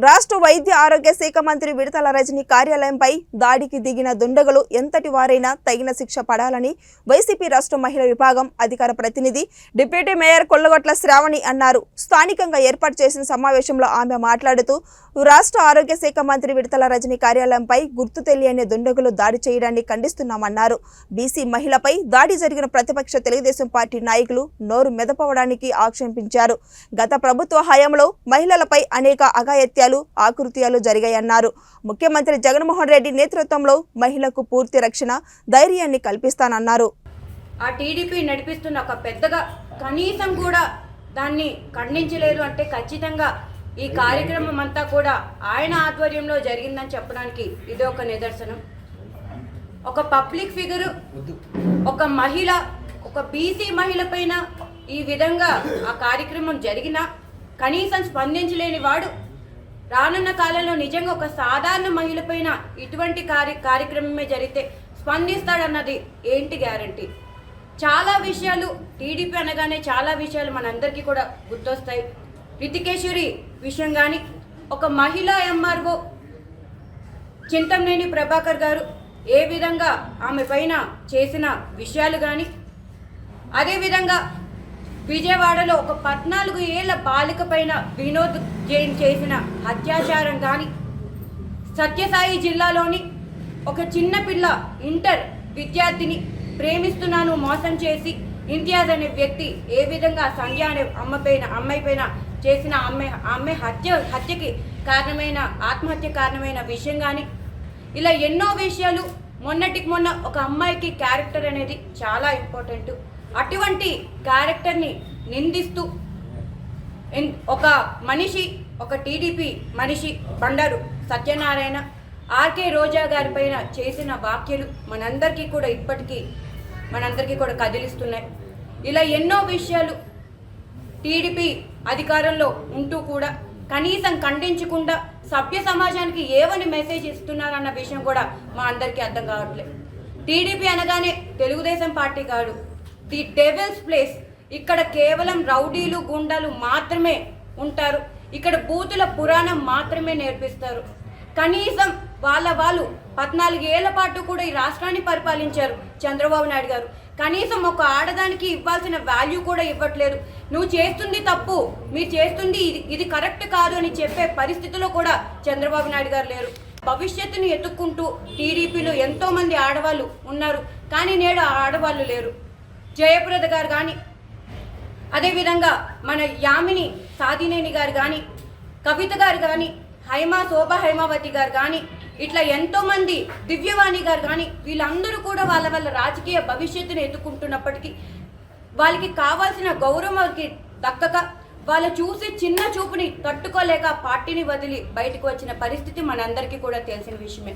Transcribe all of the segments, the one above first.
రాష్ట్ర వైద్య ఆరోగ్య శాఖ మంత్రి విడతల రజని కార్యాలయంపై దాడికి దిగిన దుండగులు ఎంతటి వారైనా తగిన శిక్ష పడాలని వైసీపీ రాష్ట్ర మహిళా విభాగం అధికార ప్రతినిధి డిప్యూటీ మేయర్ కొల్లగొట్ల శ్రావణి అన్నారు. స్థానికంగా ఏర్పాటు చేసిన సమావేశంలో ఆమె మాట్లాడుతూ రాష్ట్ర ఆరోగ్య శాఖ మంత్రి విడతల రజని కార్యాలయంపై గుర్తు తెలియని దుండగులు దాడి చేయడాన్ని ఖండిస్తున్నామన్నారు. బీసీ మహిళపై దాడి జరిగిన ప్రతిపక్ష తెలుగుదేశం పార్టీ నాయకులు నోరు మెదపవడానికి ఆక్షేపించారు. గత ప్రభుత్వ హయాంలో మహిళలపై అనేక అఘాయిత్యాలు ఆకృత్యాలు జరిగాయన్నారు. ముఖ్యమంత్రి జగన్మోహన్ రెడ్డి నేతృత్వంలో మహిళకు పూర్తి రక్షణ ధైర్యాన్ని కల్పిస్తానన్నారు. ఆ టీడీపీ నడిపిస్తున్న ఒక పెద్దగా కనీసం కూడా దాన్ని ఖండించలేదు అంటే ఖచ్చితంగా ఈ కార్యక్రమం అంతా కూడా ఆయన ఆధ్వర్యంలో జరిగిందని చెప్పడానికి ఇది ఒక నిదర్శనం. ఒక పబ్లిక్ ఫిగరు, ఒక మహిళ, ఒక బీసీ మహిళ పైన ఈ విధంగా ఆ కార్యక్రమం జరిగినా కనీసం స్పందించలేని వాడు రానున్న కాలంలో నిజంగా ఒక సాధారణ మహిళ పైన ఇటువంటి కార్యక్రమమే జరిగితే స్పందిస్తాడన్నది ఏంటి గ్యారంటీ? చాలా విషయాలు టీడీపీ అనగానే చాలా విషయాలు మనందరికీ కూడా గుర్తొస్తాయి. రితికేశ్వరి విషయం కానీ, ఒక మహిళా ఎంఆర్ఓ చింతమనేని ప్రభాకర్ గారు ఏ విధంగా ఆమె పైన చేసిన విషయాలు కానీ, అదేవిధంగా విజయవాడలో ఒక 14 ఏళ్ల బాలిక పైన వినోద్ జైన్ చేసిన అత్యాచారం కానీ, సత్యసాయి జిల్లాలోని ఒక చిన్నపిల్ల ఇంటర్ విద్యార్థిని ప్రేమిస్తున్నాను మోసం చేసి ఇంతియాజ్ అనే వ్యక్తి ఏ విధంగా సంధ్య అనే అమ్మాయి పైన చేసిన ఆమె హత్యకి కారణమైన ఆత్మహత్య కారణమైన విషయం కానీ, ఇలా ఎన్నో విషయాలు. మొన్నటికి మొన్న ఒక అమ్మాయికి క్యారెక్టర్ అనేది చాలా ఇంపార్టెంట్. అటువంటి క్యారెక్టర్ని నిందిస్తూ ఒక మనిషి, ఒక టీడీపీ మనిషి బండారు సత్యనారాయణ, ఆర్కే రోజా గారి పైన చేసిన వ్యాఖ్యలు మనందరికీ కూడా ఇప్పటికీ కదిలిస్తున్నాయి. ఇలా ఎన్నో విషయాలు టీడీపీ అధికారంలో ఉంటూ కూడా కనీసం ఖండించకుండా సభ్య సమాజానికి ఏవని మెసేజ్ ఇస్తున్నారన్న విషయం కూడా మా అందరికీ అర్థం కావట్లేదు. టీడీపీ అనగానే తెలుగుదేశం పార్టీ కాదు, ది డెవిల్స్ ప్లేస్. ఇక్కడ కేవలం రౌడీలు గుండాలు మాత్రమే ఉంటారు. ఇక్కడ బూతుల పురాణం మాత్రమే నేర్పిస్తారు. కనీసం వాళ్ళు 14 ఏళ్ల పాటు కూడా ఈ రాష్ట్రాన్ని పరిపాలించారు చంద్రబాబు నాయుడు గారు. కనీసం ఒక ఆడదానికి ఇవ్వాల్సిన వాల్యూ కూడా ఇవ్వట్లేదు. నువ్వు చేస్తుంది తప్పు, మీరు చేస్తుంది ఇది కరెక్ట్ కాదు అని చెప్పే పరిస్థితిలో కూడా చంద్రబాబు నాయుడు గారు లేరు. భవిష్యత్తుని ఎత్తుక్కుంటూ టీడీపీలో ఎంతోమంది ఆడవాళ్ళు ఉన్నారు, కానీ నేడు ఆ ఆడవాళ్ళు లేరు. జయప్రద గారు కానీ, అదేవిధంగా మన యామిని సాదినేని గారు కానీ, కవిత గారు కానీ, శోభా హైమావతి గారు కానీ, ఇట్లా ఎంతోమంది, దివ్యవాణి గారు కానీ, వీళ్ళందరూ కూడా వాళ్ళ రాజకీయ భవిష్యత్తును ఎత్తుకుంటున్నప్పటికీ వాళ్ళకి కావాల్సిన గౌరవంకి దక్కక, వాళ్ళు చూసి చిన్న చూపుని తట్టుకోలేక పార్టీని వదిలి బయటకు వచ్చిన పరిస్థితి మనందరికీ కూడా తెలిసిన విషయమే.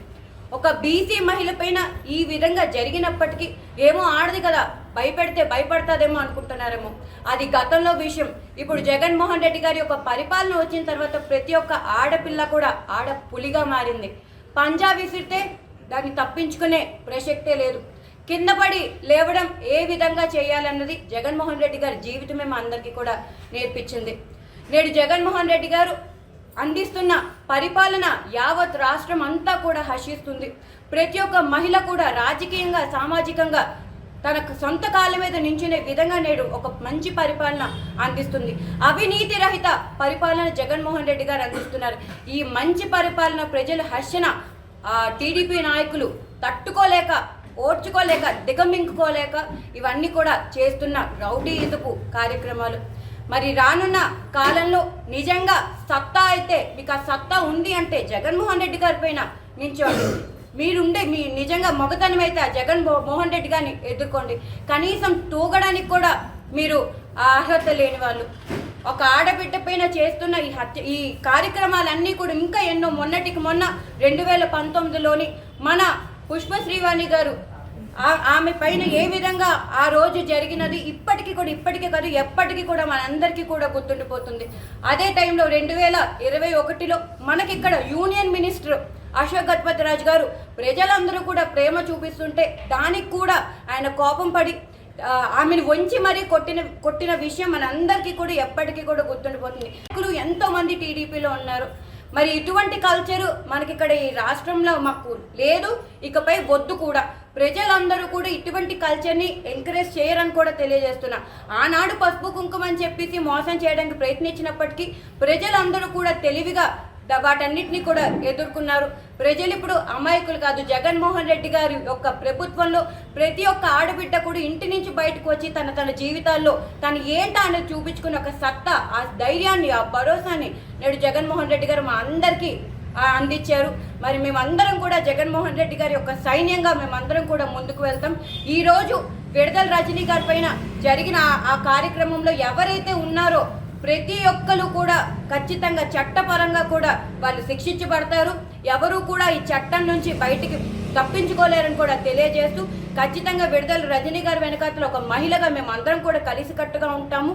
ఒక బీసీ మహిళ పైన ఈ విధంగా జరిగినప్పటికీ ఏమో ఆడది కదా, భయపెడితే భయపడతాదేమో అనుకుంటున్నారేమో. అది గతంలో విషయం. ఇప్పుడు జగన్మోహన్ రెడ్డి గారి యొక్క పరిపాలన వచ్చిన తర్వాత ప్రతి ఒక్క ఆడపిల్ల కూడా ఆడపులిగా మారింది. పంజా విసిరితే దాన్ని తప్పించుకునే ప్రసక్తే లేదు. కింద పడి లేవడం ఏ విధంగా చేయాలన్నది జగన్మోహన్ రెడ్డి గారి జీవితమే మా అందరికీ కూడా నేర్పించింది. నేడు జగన్మోహన్ రెడ్డి గారు అందిస్తున్న పరిపాలన యావత్ రాష్ట్రం అంతా కూడా హర్షిస్తుంది. ప్రతి ఒక్క మహిళ కూడా రాజకీయంగా, సామాజికంగా తన సొంత కాళ్ళ మీద నించునే విధంగా నేడు ఒక మంచి పరిపాలన అందిస్తుంది. అవినీతి రహిత పరిపాలన జగన్మోహన్ రెడ్డి గారు అందిస్తున్నారు. ఈ మంచి పరిపాలన ప్రజల హర్షణ టీడీపీ నాయకులు తట్టుకోలేక, ఓర్చుకోలేక, దిగమింగుకోలేక ఇవన్నీ కూడా చేస్తున్న రౌడీయిజపు కార్యక్రమాలు. మరి రానున్న కాలంలో నిజంగా సత్తా అయితే, మీకు ఆ సత్తా ఉంది అంటే జగన్మోహన్ రెడ్డి గారి పైన నించోండి. మీ నిజంగా మొగతనం అయితే ఆ జగన్మోహన్ రెడ్డి గారిని ఎదుర్కోండి. కనీసం తూగడానికి కూడా మీరు అర్హత లేని వాళ్ళు. ఒక ఆడబిడ్డ పైన చేస్తున్న ఈ కార్యక్రమాలన్నీ కూడా ఇంకా ఎన్నో. మొన్నటికి మొన్న 2019లోని మన పుష్పశ్రీవాణి గారు ఆమె పైన ఏ విధంగా ఆ రోజు జరిగినది ఇప్పటికీ కాదు ఎప్పటికీ కూడా మనందరికీ కూడా గుర్తుండిపోతుంది. అదే టైంలో 2021లో మనకిక్కడ యూనియన్ మినిస్టర్ అశోక్ గజపతిరాజు గారు ప్రజలందరూ కూడా ప్రేమ చూపిస్తుంటే దానికి కూడా ఆయన కోపం పడి ఆమెను వంచి మరీ కొట్టిన విషయం మనందరికీ కూడా ఎప్పటికీ కూడా గుర్తుండిపోతుంది. ఎంతో మంది టీడీపీలో ఉన్నారు. మరి ఇటువంటి కల్చరు మనకి ఇక్కడ ఈ రాష్ట్రంలో మాకు లేదు, ఇకపై వద్దు కూడా. ప్రజలందరూ కూడా ఇటువంటి కల్చర్ని ఎంకరేజ్ చేయరని కూడా తెలియజేస్తున్నా. ఆనాడు పసుపు కుంకుమ అని చెప్పేసి మోసం చేయడానికి ప్రయత్నించినప్పటికీ ప్రజలందరూ కూడా తెలివిగా వాటన్నిటిని కూడా ఎదుర్కొన్నారు. ప్రజలు ఇప్పుడు అమాయకులు కాదు. జగన్మోహన్ రెడ్డి గారి యొక్క ప్రభుత్వంలో ప్రతి ఒక్క ఆడబిడ్డ కూడా ఇంటి నుంచి బయటకు వచ్చి తన జీవితాల్లో తను ఏంటా అనేది చూపించుకున్న ఒక సత్తా, ఆ ధైర్యాన్ని, ఆ భరోసాని నేడు జగన్మోహన్ రెడ్డి గారు మా అందరికీ అందించారు. మరి మేమందరం కూడా జగన్మోహన్ రెడ్డి గారి యొక్క సైన్యంగా మేమందరం కూడా ముందుకు వెళ్తాం. ఈరోజు విడుదల రజనీ గారి పైన జరిగిన ఆ కార్యక్రమంలో ఎవరైతే ఉన్నారో ప్రతి ఒక్కరు కూడా ఖచ్చితంగా చట్టపరంగా కూడా వాళ్ళు శిక్షించబడతారు. ఎవరు కూడా ఈ చట్టం నుంచి బయటికి తప్పించుకోలేరని కూడా తెలియజేస్తూ ఖచ్చితంగా విడుదల రజనీ గారి వెనకాతలో ఒక మహిళగా మేము అందరం కూడా కలిసికట్టుగా ఉంటాము.